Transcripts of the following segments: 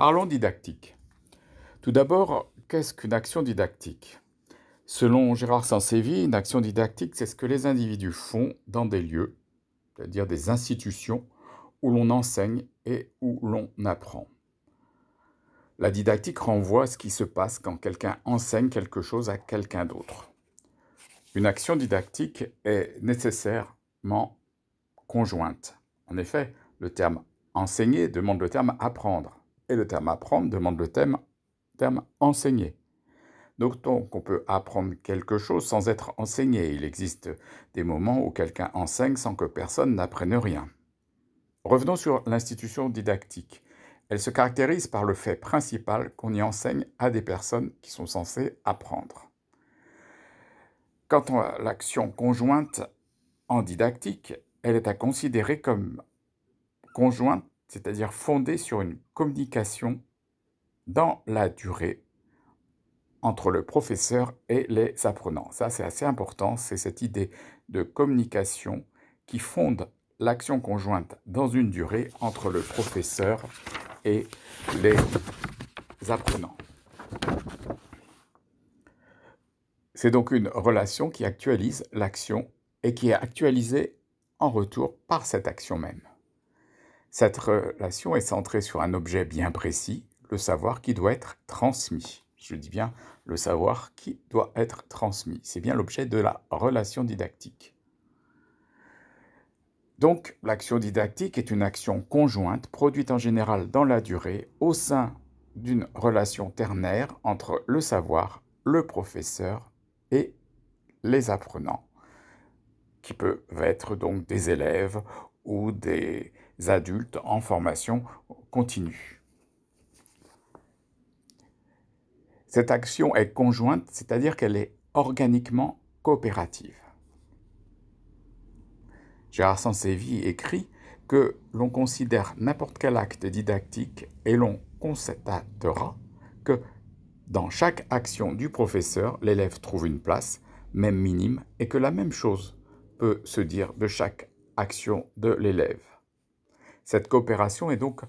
Parlons didactique. Tout d'abord, qu'est-ce qu'une action didactique? Selon Gérard Sansévi, une action didactique, c'est ce que les individus font dans des lieux, c'est-à-dire des institutions où l'on enseigne et où l'on apprend. La didactique renvoie à ce qui se passe quand quelqu'un enseigne quelque chose à quelqu'un d'autre. Une action didactique est nécessairement conjointe. En effet, le terme enseigner demande le terme apprendre, et le terme apprendre demande le terme enseigner. Notons qu'on peut apprendre quelque chose sans être enseigné. Il existe des moments où quelqu'un enseigne sans que personne n'apprenne rien. Revenons sur l'institution didactique. Elle se caractérise par le fait principal qu'on y enseigne à des personnes qui sont censées apprendre. Quant à l'action conjointe en didactique, elle est à considérer comme conjointe, c'est-à-dire fondée sur une communication dans la durée entre le professeur et les apprenants. Ça, c'est assez important, c'est cette idée de communication qui fonde l'action conjointe dans une durée entre le professeur et les apprenants. C'est donc une relation qui actualise l'action et qui est actualisée en retour par cette action même. Cette relation est centrée sur un objet bien précis, le savoir qui doit être transmis. Je dis bien le savoir qui doit être transmis. C'est bien l'objet de la relation didactique. Donc, l'action didactique est une action conjointe, produite en général dans la durée, au sein d'une relation ternaire entre le savoir, le professeur et les apprenants, qui peuvent être donc des élèves ou des adultes en formation continue. Cette action est conjointe, c'est-à-dire qu'elle est organiquement coopérative. Gérard Sansévi écrit que l'on considère n'importe quel acte didactique et l'on constatera que dans chaque action du professeur, l'élève trouve une place, même minime, et que la même chose peut se dire de chaque action de l'élève. Cette coopération est donc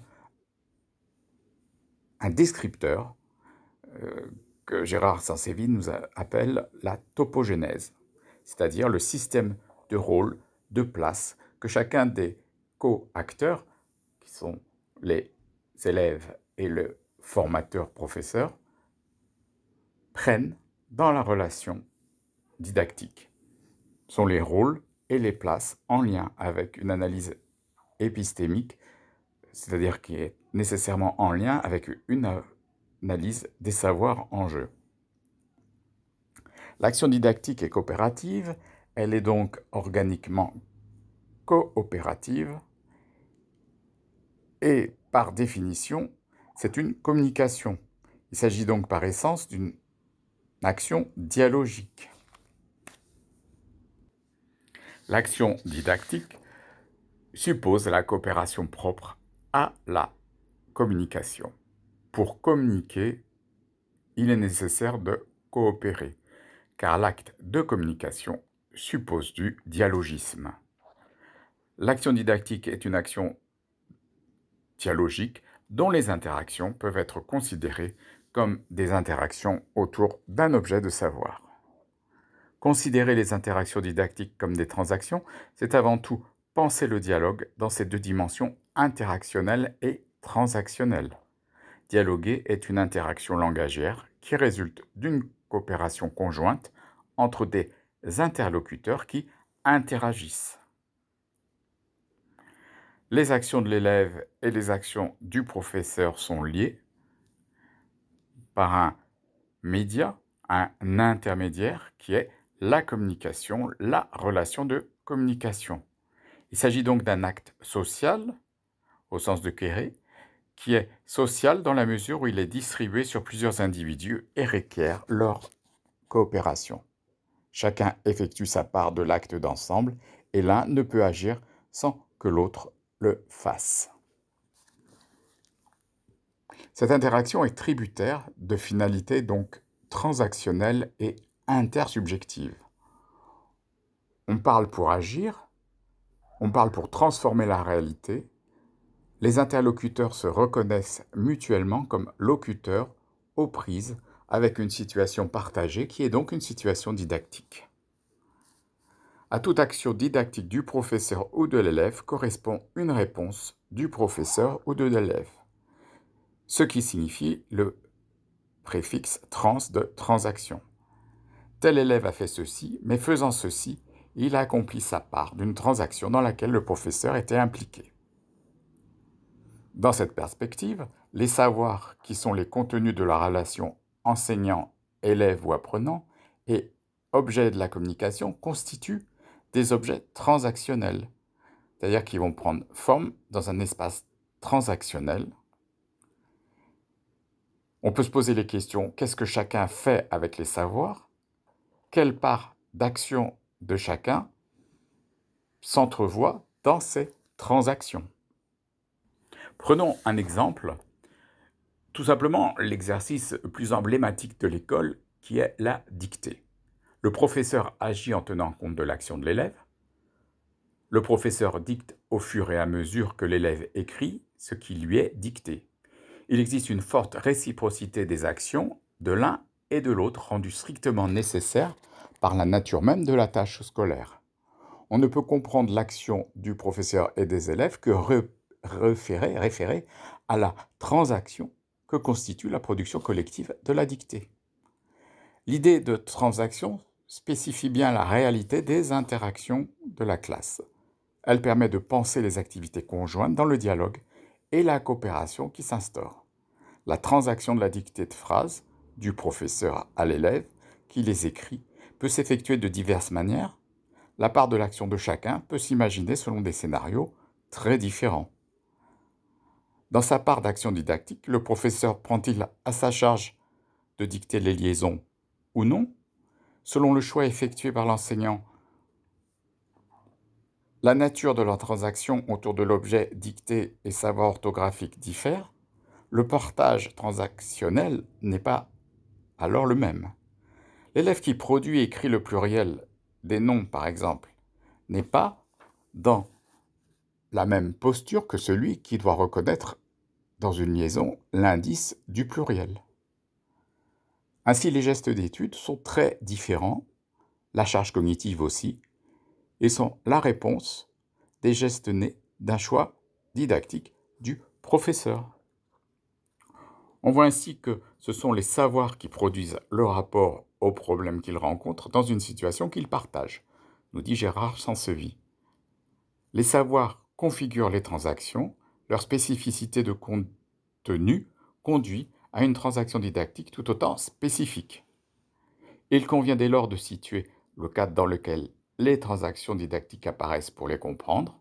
un descripteur que Gérard Sansévi nous appelle la topogénèse, c'est-à-dire le système de rôle, de place que chacun des co-acteurs, qui sont les élèves et le formateur-professeur, prennent dans la relation didactique. Ce sont les rôles et les places en lien avec une analyse épistémique, c'est-à-dire qui est nécessairement en lien avec une analyse des savoirs en jeu. L'action didactique est coopérative, elle est donc organiquement coopérative et par définition, c'est une communication. Il s'agit donc par essence d'une action dialogique. L'action didactique suppose la coopération propre à la communication. Pour communiquer, il est nécessaire de coopérer, car l'acte de communication suppose du dialogisme. L'action didactique est une action dialogique dont les interactions peuvent être considérées comme des interactions autour d'un objet de savoir. Considérer les interactions didactiques comme des transactions, c'est avant tout penser le dialogue dans ses deux dimensions interactionnelles et transactionnelles. Dialoguer est une interaction langagière qui résulte d'une coopération conjointe entre des interlocuteurs qui interagissent. Les actions de l'élève et les actions du professeur sont liées par un média, un intermédiaire qui est la communication, la relation de communication. Il s'agit donc d'un acte social, au sens de Quéré, qui est social dans la mesure où il est distribué sur plusieurs individus et requiert leur coopération. Chacun effectue sa part de l'acte d'ensemble et l'un ne peut agir sans que l'autre le fasse. Cette interaction est tributaire de finalités donc transactionnelles et intersubjectives. On parle pour agir, on parle pour transformer la réalité. les interlocuteurs se reconnaissent mutuellement comme locuteurs aux prises avec une situation partagée qui est donc une situation didactique. À toute action didactique du professeur ou de l'élève correspond une réponse du professeur ou de l'élève, ce qui signifie le préfixe trans de transaction. Tel élève a fait ceci, mais faisant ceci, il a accompli sa part d'une transaction dans laquelle le professeur était impliqué. Dans cette perspective, les savoirs qui sont les contenus de la relation enseignant-élève ou apprenant et objet de la communication constituent des objets transactionnels, c'est-à-dire qu'ils vont prendre forme dans un espace transactionnel. On peut se poser les questions, qu'est-ce que chacun fait avec les savoirs? Quelle part d'action de chacun s'entrevoit dans ces transactions? Prenons un exemple, tout simplement l'exercice le plus emblématique de l'école qui est la dictée. Le professeur agit en tenant compte de l'action de l'élève. Le professeur dicte au fur et à mesure que l'élève écrit ce qui lui est dicté. Il existe une forte réciprocité des actions de l'un et de l'autre, rendue strictement nécessaire par la nature même de la tâche scolaire. On ne peut comprendre l'action du professeur et des élèves que référer à la transaction que constitue la production collective de la dictée. L'idée de transaction spécifie bien la réalité des interactions de la classe. Elle permet de penser les activités conjointes dans le dialogue et la coopération qui s'instaure. La transaction de la dictée de phrases, du professeur à l'élève, qui les écrit, peut s'effectuer de diverses manières. La part de l'action de chacun peut s'imaginer selon des scénarios très différents. Dans sa part d'action didactique, le professeur prend-il à sa charge de dicter les liaisons ou non? Selon le choix effectué par l'enseignant, la nature de la transaction autour de l'objet dicté et sa voie orthographique diffère. Le portage transactionnel n'est pas alors le même. L'élève qui produit et écrit le pluriel des noms, par exemple, n'est pas dans la même posture que celui qui doit reconnaître dans une liaison l'indice du pluriel. Ainsi, les gestes d'étude sont très différents, la charge cognitive aussi, et sont la réponse des gestes nés d'un choix didactique du professeur. On voit ainsi que ce sont les savoirs qui produisent le rapport au problème qu'ils rencontrent dans une situation qu'ils partagent, nous dit Gérard Sansevy. Les savoirs configurent les transactions, leur spécificité de contenu conduit à une transaction didactique tout autant spécifique. Il convient dès lors de situer le cadre dans lequel les transactions didactiques apparaissent pour les comprendre,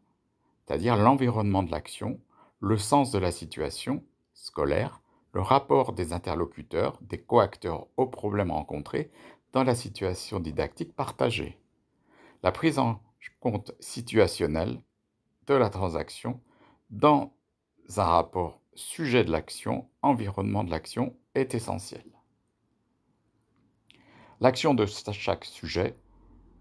c'est-à-dire l'environnement de l'action, le sens de la situation scolaire, le rapport des interlocuteurs, des coacteurs aux problèmes rencontrés dans la situation didactique partagée. La prise en compte situationnelle de la transaction dans un rapport sujet de l'action, environnement de l'action est essentielle. L'action de chaque sujet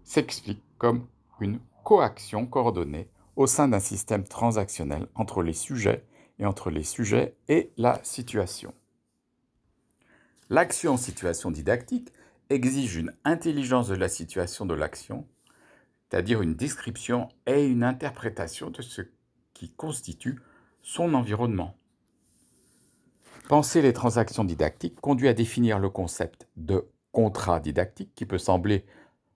s'explique comme une coaction coordonnée au sein d'un système transactionnel entre les sujets et entre les sujets et la situation. L'action situation didactique exige une intelligence de la situation de l'action, c'est-à-dire une description et une interprétation de ce qui constitue son environnement. Penser les transactions didactiques conduit à définir le concept de contrat didactique qui peut sembler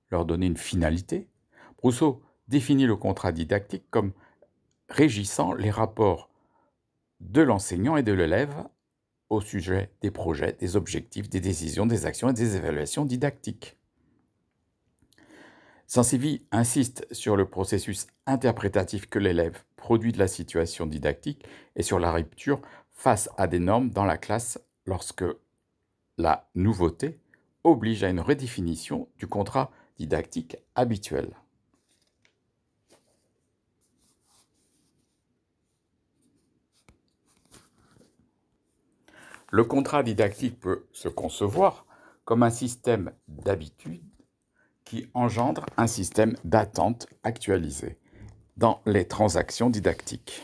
leur donner une finalité. Rousseau définit le contrat didactique comme régissant les rapports de l'enseignant et de l'élève au sujet des projets, des objectifs, des décisions, des actions et des évaluations didactiques. Sansevy insiste sur le processus interprétatif que l'élève produit de la situation didactique et sur la rupture face à des normes dans la classe lorsque la nouveauté oblige à une redéfinition du contrat didactique habituel. Le contrat didactique peut se concevoir comme un système d'habitude qui engendre un système d'attente actualisé dans les transactions didactiques.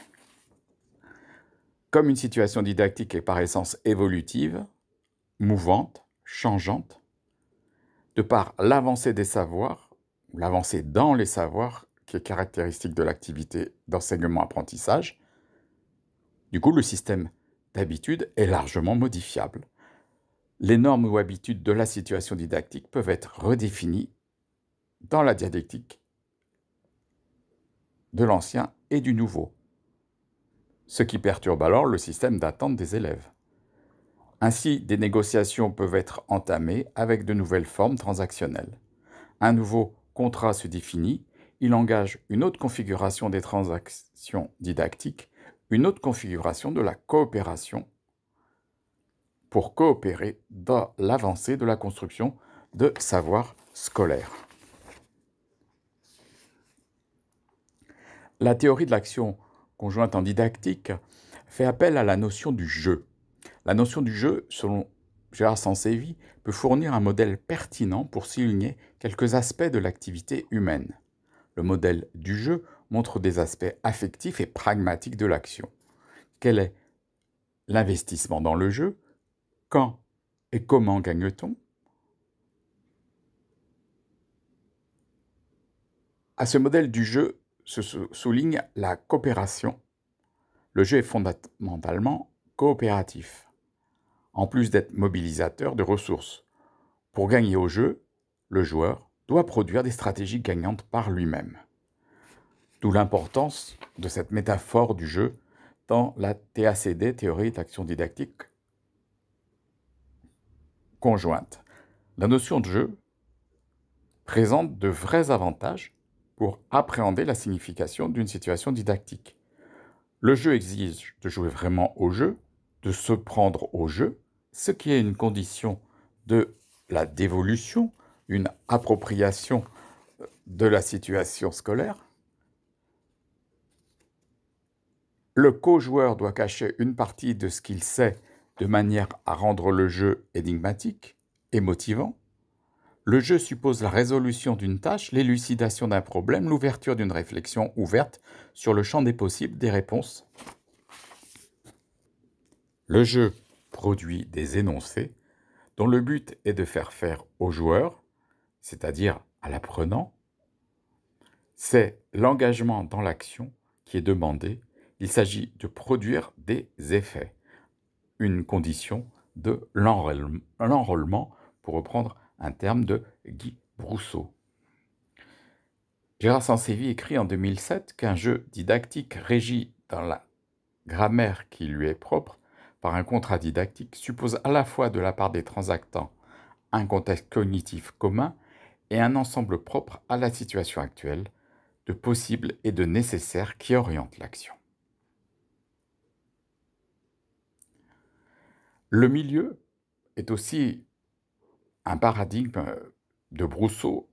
Comme une situation didactique est par essence évolutive, mouvante, changeante, de par l'avancée des savoirs, ou l'avancée dans les savoirs, qui est caractéristique de l'activité d'enseignement-apprentissage, du coup, le système d'habitude est largement modifiable. Les normes ou habitudes de la situation didactique peuvent être redéfinies dans la dialectique de l'ancien et du nouveau, ce qui perturbe alors le système d'attente des élèves. Ainsi, des négociations peuvent être entamées avec de nouvelles formes transactionnelles. Un nouveau contrat se définit, il engage une autre configuration des transactions didactiques, une autre configuration de la coopération pour coopérer dans l'avancée de la construction de savoirs scolaires. La théorie de l'action conjointe en didactique fait appel à la notion du jeu. La notion du jeu, selon Gérard Sansevi, peut fournir un modèle pertinent pour souligner quelques aspects de l'activité humaine. Le modèle du jeu montre des aspects affectifs et pragmatiques de l'action. Quel est l'investissement dans le jeu? Quand et comment gagne-t-on? À ce modèle du jeu se souligne la coopération. Le jeu est fondamentalement coopératif, en plus d'être mobilisateur de ressources. Pour gagner au jeu, le joueur doit produire des stratégies gagnantes par lui-même. D'où l'importance de cette métaphore du jeu dans la TACD, théorie d'action didactique conjointe. La notion de jeu présente de vrais avantages pour appréhender la signification d'une situation didactique. Le jeu exige de jouer vraiment au jeu, de se prendre au jeu, ce qui est une condition de la dévolution, une appropriation de la situation scolaire. Le co-joueur doit cacher une partie de ce qu'il sait de manière à rendre le jeu énigmatique et motivant. Le jeu suppose la résolution d'une tâche, l'élucidation d'un problème, l'ouverture d'une réflexion ouverte sur le champ des possibles des réponses. Le jeu produit des énoncés dont le but est de faire au joueur, c'est-à-dire à l'apprenant. C'est l'engagement dans l'action qui est demandé. Il s'agit de produire des effets, une condition de l'enrôlement, pour reprendre un terme de Guy Brousseau. Gérard Sansevi écrit en 2007 qu'un jeu didactique régi dans la grammaire qui lui est propre par un contrat didactique suppose à la fois de la part des transactants un contexte cognitif commun et un ensemble propre à la situation actuelle, de possibles et de nécessaires qui orientent l'action. Le milieu est aussi un paradigme de Brousseau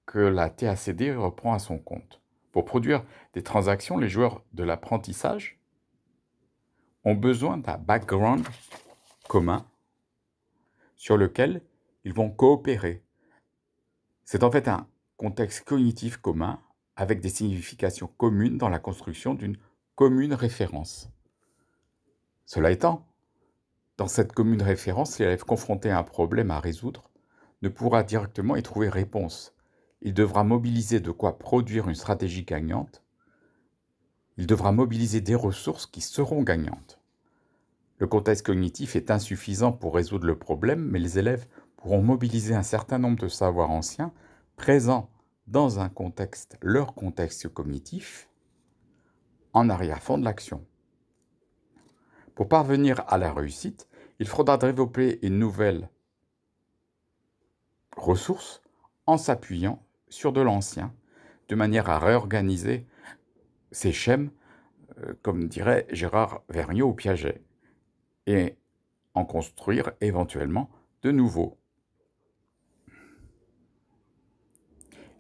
que la TACD reprend à son compte. Pour produire des transactions, les joueurs de l'apprentissage ont besoin d'un background commun sur lequel ils vont coopérer. C'est en fait un contexte cognitif commun avec des significations communes dans la construction d'une commune référence. Cela étant, dans cette commune référence, l'élève confronté à un problème à résoudre ne pourra directement y trouver réponse. Il devra mobiliser de quoi produire une stratégie gagnante. Il devra mobiliser des ressources qui seront gagnantes. Le contexte cognitif est insuffisant pour résoudre le problème, mais les élèves pourront mobiliser un certain nombre de savoirs anciens présents dans un contexte, leur contexte cognitif, en arrière-fond de l'action. Pour parvenir à la réussite, il faudra développer une nouvelle ressource en s'appuyant sur de l'ancien, de manière à réorganiser ces schèmes, comme dirait Gérard Vergniaud ou Piaget, et en construire éventuellement de nouveaux.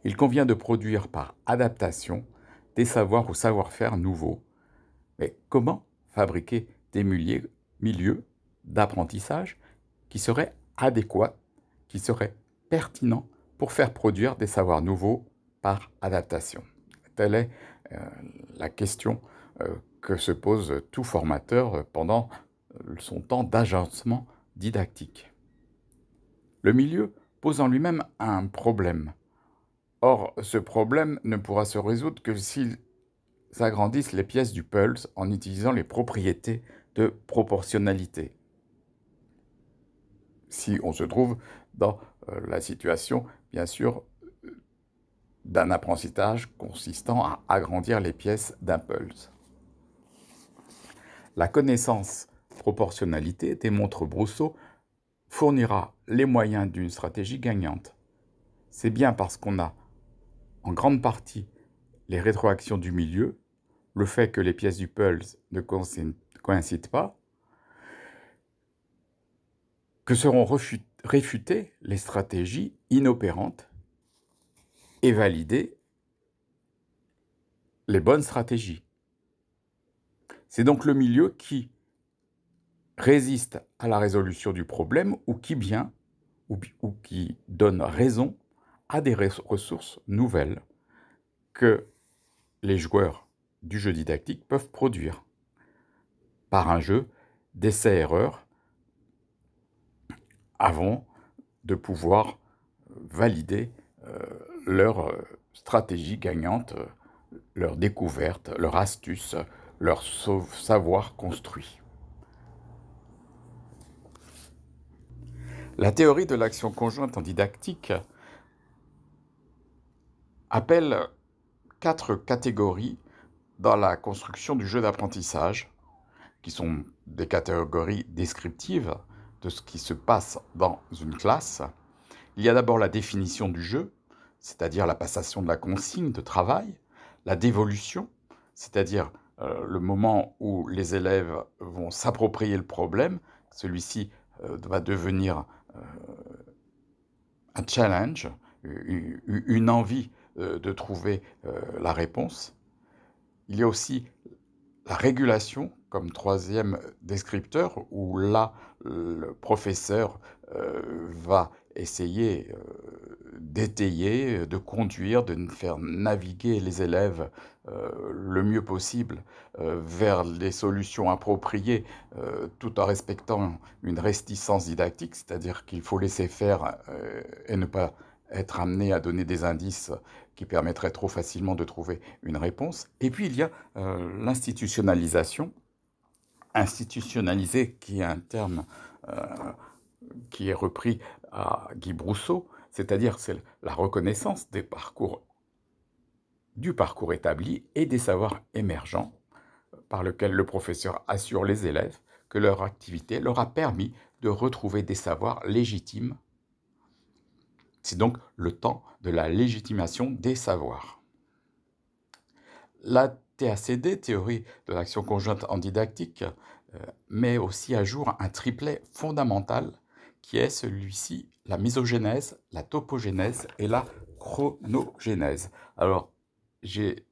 Il convient de produire par adaptation des savoirs ou savoir-faire nouveaux. Mais comment fabriquer des milieux d'apprentissage qui seraient adéquats, qui seraient pertinents pour faire produire des savoirs nouveaux par adaptation? Telle est la question que se pose tout formateur pendant son temps d'agencement didactique. Le milieu pose en lui-même un problème. Or, ce problème ne pourra se résoudre que s'ils agrandissent les pièces du puzzle en utilisant les propriétés de proportionnalité. Si on se trouve dans la situation, bien sûr, d'un apprentissage consistant à agrandir les pièces d'un puzzle. La connaissance proportionnalité, démontre Brousseau, fournira les moyens d'une stratégie gagnante. C'est bien parce qu'on a en grande partie les rétroactions du milieu, le fait que les pièces du puzzle ne coïncident pas, que seront réfutées les stratégies inopérantes et validées les bonnes stratégies. C'est donc le milieu qui résiste à la résolution du problème ou qui qui donne raison à des ressources nouvelles que les joueurs du jeu didactique peuvent produire par un jeu d'essais-erreurs avant de pouvoir valider leur stratégie gagnante, leur découverte, leur astuce, leur savoir construit. La théorie de l'action conjointe en didactique appelle 4 catégories dans la construction du jeu d'apprentissage, qui sont des catégories descriptives de ce qui se passe dans une classe. Il y a d'abord la définition du jeu, c'est-à-dire la passation de la consigne de travail, la dévolution, c'est-à-dire le moment où les élèves vont s'approprier le problème, celui-ci va devenir un challenge, une envie de trouver la réponse. Il y a aussi la régulation comme troisième descripteur, où là, le professeur va essayer d'étayer, de conduire, de faire naviguer les élèves le mieux possible vers les solutions appropriées, tout en respectant une réticence didactique, c'est-à-dire qu'il faut laisser faire et ne pas être amené à donner des indices qui permettraient trop facilement de trouver une réponse. Et puis il y a l'institutionnalisation. Institutionnaliser, qui est un terme qui est repris à Guy Brousseau, c'est-à-dire c'est la reconnaissance du parcours établi et des savoirs émergents par lequel le professeur assure les élèves que leur activité leur a permis de retrouver des savoirs légitimes. C'est donc le temps de la légitimation des savoirs. La TACD, théorie de l'action conjointe en didactique, met aussi à jour un triplet fondamental qui est celui-ci, la mésogénèse, la topogénèse et la chronogénèse. Alors, j'ai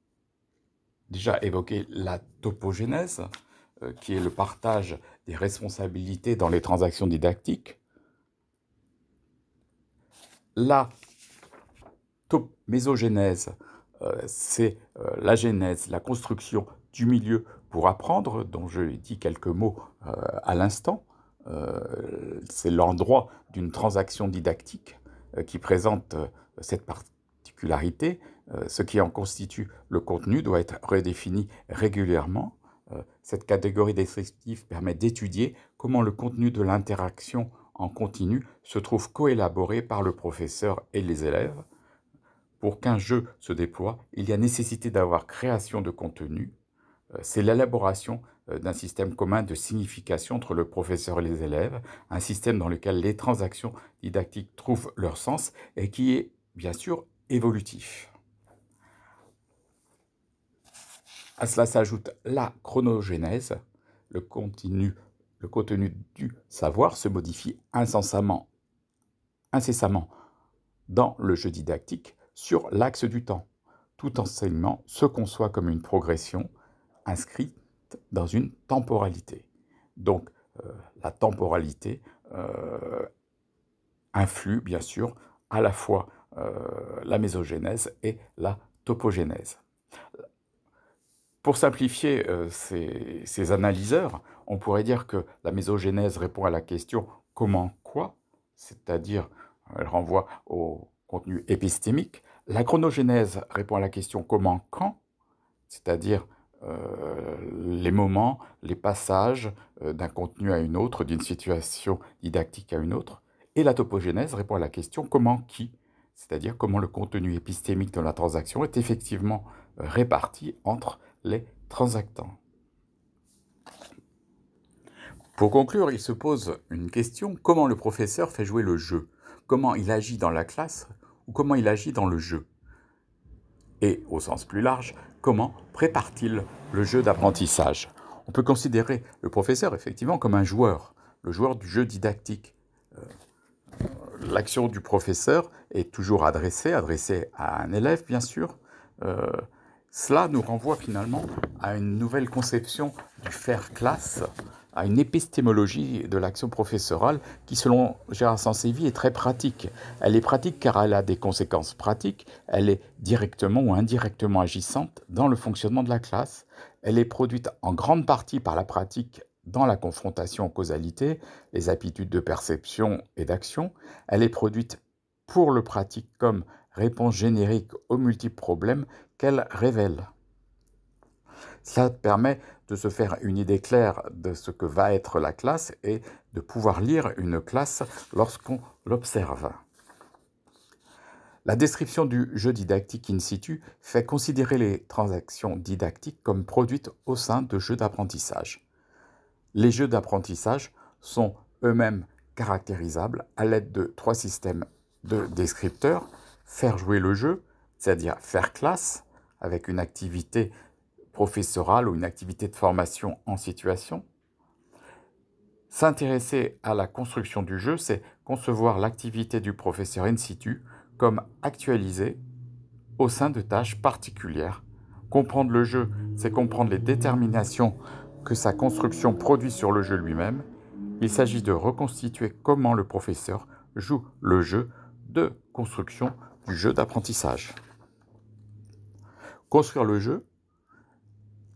déjà évoqué la topogénèse, qui est le partage des responsabilités dans les transactions didactiques. La mésogénèse, c'est la genèse, la construction du milieu pour apprendre, dont je dis quelques mots à l'instant. C'est l'endroit d'une transaction didactique qui présente cette particularité. Ce qui en constitue le contenu doit être redéfini régulièrement. Cette catégorie descriptive permet d'étudier comment le contenu de l'interaction en continu se trouve coélaboré par le professeur et les élèves. Pour qu'un jeu se déploie, il y a nécessité d'avoir création de contenu. C'est l'élaboration d'un système commun de signification entre le professeur et les élèves, un système dans lequel les transactions didactiques trouvent leur sens et qui est bien sûr évolutif. À cela s'ajoute la chronogénèse, le contenu du savoir se modifie incessamment dans le jeu didactique sur l'axe du temps. Tout enseignement se conçoit comme une progression inscrite dans une temporalité. Donc, la temporalité influe, bien sûr, à la fois la mésogénèse et la topogénèse. Pour simplifier ces analyseurs, on pourrait dire que la mésogénèse répond à la question comment, quoi, c'est-à-dire elle renvoie au contenu épistémique. La chronogénèse répond à la question comment, quand, c'est-à-dire les moments, les passages d'un contenu à une autre, d'une situation didactique à une autre. Et la topogénèse répond à la question comment, qui, c'est-à-dire comment le contenu épistémique de la transaction est effectivement réparti entre les transactants. Pour conclure, il se pose une question, comment le professeur fait jouer le jeu? Comment il agit dans la classe ou comment il agit dans le jeu? Et, au sens plus large, comment prépare-t-il le jeu d'apprentissage? On peut considérer le professeur effectivement comme un joueur, le joueur du jeu didactique. L'action du professeur est toujours adressée à un élève bien sûr. Cela nous renvoie finalement à une nouvelle conception du faire classe, à une épistémologie de l'action professorale qui, selon Gérard Sansevi, est très pratique. Elle est pratique car elle a des conséquences pratiques, elle est directement ou indirectement agissante dans le fonctionnement de la classe, elle est produite en grande partie par la pratique dans la confrontation aux causalités, les aptitudes de perception et d'action, elle est produite pour le pratique comme réponse générique aux multiples problèmes qu'elle révèle. Cela permet de se faire une idée claire de ce que va être la classe et de pouvoir lire une classe lorsqu'on l'observe. La description du jeu didactique in situ fait considérer les transactions didactiques comme produites au sein de jeux d'apprentissage. Les jeux d'apprentissage sont eux-mêmes caractérisables à l'aide de 3 systèmes de descripteurs. Faire jouer le jeu, c'est-à-dire faire classe, avec une activité professorale ou une activité de formation en situation. S'intéresser à la construction du jeu, c'est concevoir l'activité du professeur in situ comme actualisée au sein de tâches particulières. Comprendre le jeu, c'est comprendre les déterminations que sa construction produit sur le jeu lui-même. Il s'agit de reconstituer comment le professeur joue le jeu de construction du jeu d'apprentissage. Construire le jeu,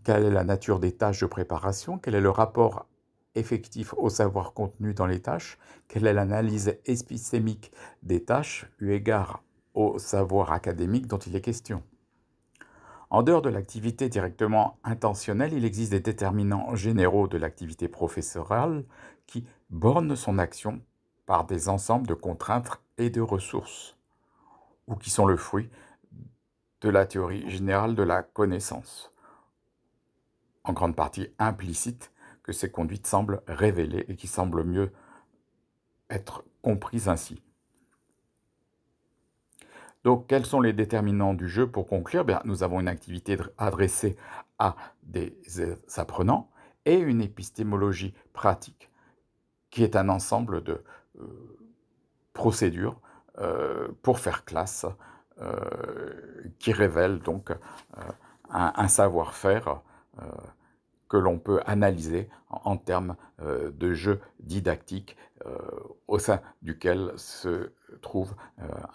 quelle est la nature des tâches de préparation? Quel est le rapport effectif au savoir contenu dans les tâches? Quelle est l'analyse épistémique des tâches eu égard au savoir académique dont il est question? En dehors de l'activité directement intentionnelle, il existe des déterminants généraux de l'activité professorale qui bornent son action par des ensembles de contraintes et de ressources, ou qui sont le fruit de la théorie générale de la connaissance, en grande partie implicite, que ces conduites semblent révéler et qui semblent mieux être comprises ainsi. Donc, quels sont les déterminants du jeu? Pour conclure, nous avons une activité adressée à des apprenants et une épistémologie pratique qui est un ensemble de procédures pour faire classe, qui révèle donc un savoir-faire que l'on peut analyser en termes de jeu didactique au sein duquel se trouve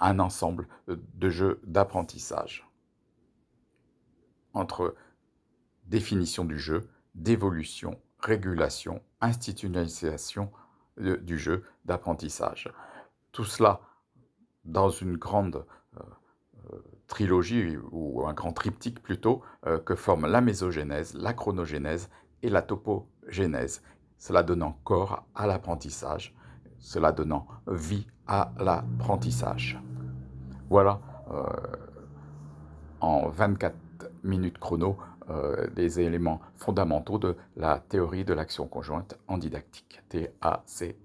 un ensemble de jeux d'apprentissage entre définition du jeu, d'évolution, régulation, institutionnalisation du jeu d'apprentissage. Tout cela dans une grande trilogie, ou un grand triptyque plutôt, que forment la mésogénèse, la chronogénèse et la topogénèse. Cela donnant corps à l'apprentissage, cela donnant vie à l'apprentissage. Voilà, en 24 minutes chrono, les éléments fondamentaux de la théorie de l'action conjointe en didactique, TACT.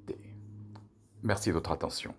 Merci de votre attention.